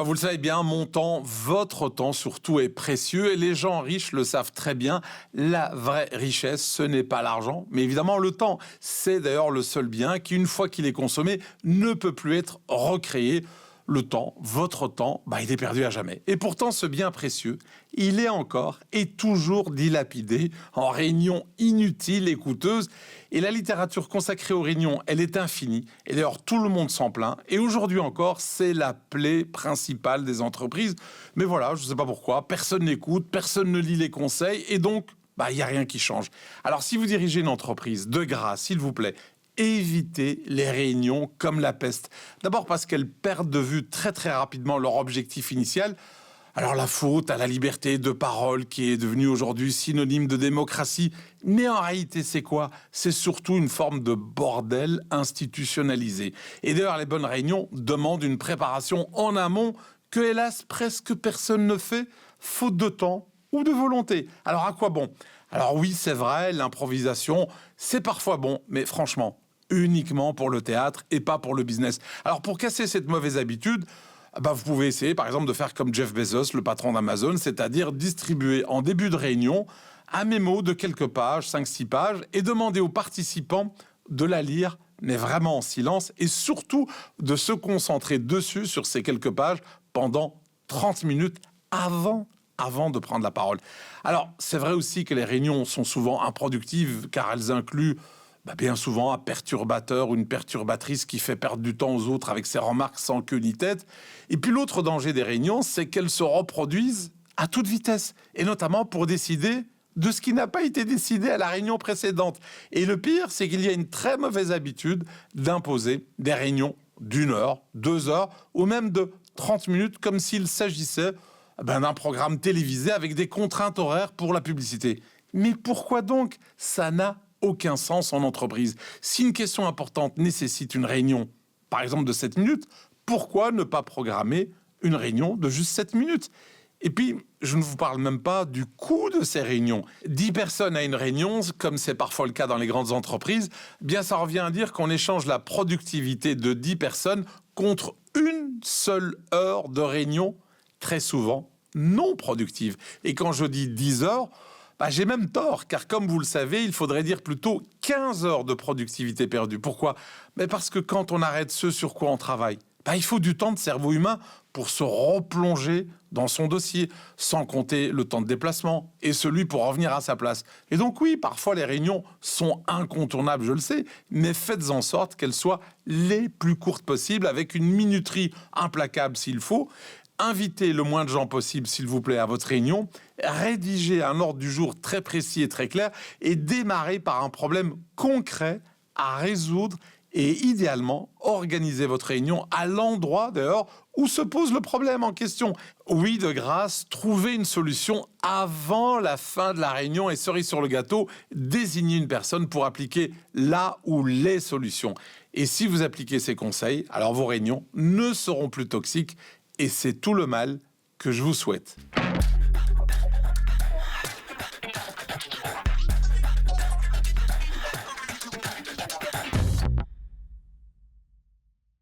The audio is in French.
Vous le savez bien, mon temps, votre temps surtout est précieux et les gens riches le savent très bien. La vraie richesse, ce n'est pas l'argent, mais évidemment le temps. C'est d'ailleurs le seul bien qui, une fois qu'il est consommé, ne peut plus être recréé. Le temps, votre temps, il est perdu à jamais. Et pourtant, ce bien précieux, il est encore et toujours dilapidé en réunions inutiles et coûteuses. Et la littérature consacrée aux réunions, elle est infinie. Et d'ailleurs, tout le monde s'en plaint. Et aujourd'hui encore, c'est la plaie principale des entreprises. Mais voilà, je ne sais pas pourquoi, personne n'écoute, personne ne lit les conseils. Et donc, il n'y a rien qui change. Alors, si vous dirigez une entreprise, de grâce, s'il vous plaît, évitez les réunions comme la peste. D'abord parce qu'elles perdent de vue très très rapidement leur objectif initial. Alors la faute à la liberté de parole qui est devenue aujourd'hui synonyme de démocratie. Mais en réalité, c'est quoi? C'est surtout une forme de bordel institutionnalisé. Et d'ailleurs, les bonnes réunions demandent une préparation en amont que, hélas, presque personne ne fait, faute de temps ou de volonté. Alors à quoi bon? Alors oui, c'est vrai, l'improvisation, c'est parfois bon, mais franchement, uniquement pour le théâtre et pas pour le business. Alors pour casser cette mauvaise habitude, vous pouvez essayer par exemple de faire comme Jeff Bezos, le patron d'Amazon, c'est-à-dire distribuer en début de réunion un mémo de quelques pages, 5-6 pages, et demander aux participants de la lire, mais vraiment en silence, et surtout de se concentrer dessus, sur ces quelques pages, pendant 30 minutes avant de prendre la parole. Alors, c'est vrai aussi que les réunions sont souvent improductives, car elles incluent bien souvent un perturbateur ou une perturbatrice qui fait perdre du temps aux autres avec ses remarques sans queue ni tête. Et puis l'autre danger des réunions, c'est qu'elles se reproduisent à toute vitesse, et notamment pour décider de ce qui n'a pas été décidé à la réunion précédente. Et le pire, c'est qu'il y a une très mauvaise habitude d'imposer des réunions d'1 heure, 2 heures, ou même de 30 minutes, comme s'il s'agissait d'un programme télévisé avec des contraintes horaires pour la publicité. Mais pourquoi donc? Ça n'a aucun sens en entreprise. Si une question importante nécessite une réunion, par exemple de 7 minutes, pourquoi ne pas programmer une réunion de juste 7 minutes? Et puis, je ne vous parle même pas du coût de ces réunions. 10 personnes à une réunion, comme c'est parfois le cas dans les grandes entreprises, ça revient à dire qu'on échange la productivité de 10 personnes contre une seule heure de réunion, très souvent non productive. Et quand je dis 10 heures, j'ai même tort, car comme vous le savez, il faudrait dire plutôt 15 heures de productivité perdue. Pourquoi? Parce que quand on arrête ce sur quoi on travaille, il faut du temps de cerveau humain pour se replonger dans son dossier, sans compter le temps de déplacement et celui pour revenir à sa place. Et donc oui, parfois les réunions sont incontournables, je le sais, mais faites en sorte qu'elles soient les plus courtes possibles, avec une minuterie implacable s'il faut. Invitez le moins de gens possible, s'il vous plaît, à votre réunion. Rédigez un ordre du jour très précis et très clair et démarrez par un problème concret à résoudre et idéalement, organisez votre réunion à l'endroit d'ailleurs où se pose le problème en question. Oui, de grâce, trouvez une solution avant la fin de la réunion et cerise sur le gâteau, désignez une personne pour appliquer la ou les solutions. Et si vous appliquez ces conseils, alors vos réunions ne seront plus toxiques. Et c'est tout le mal que je vous souhaite.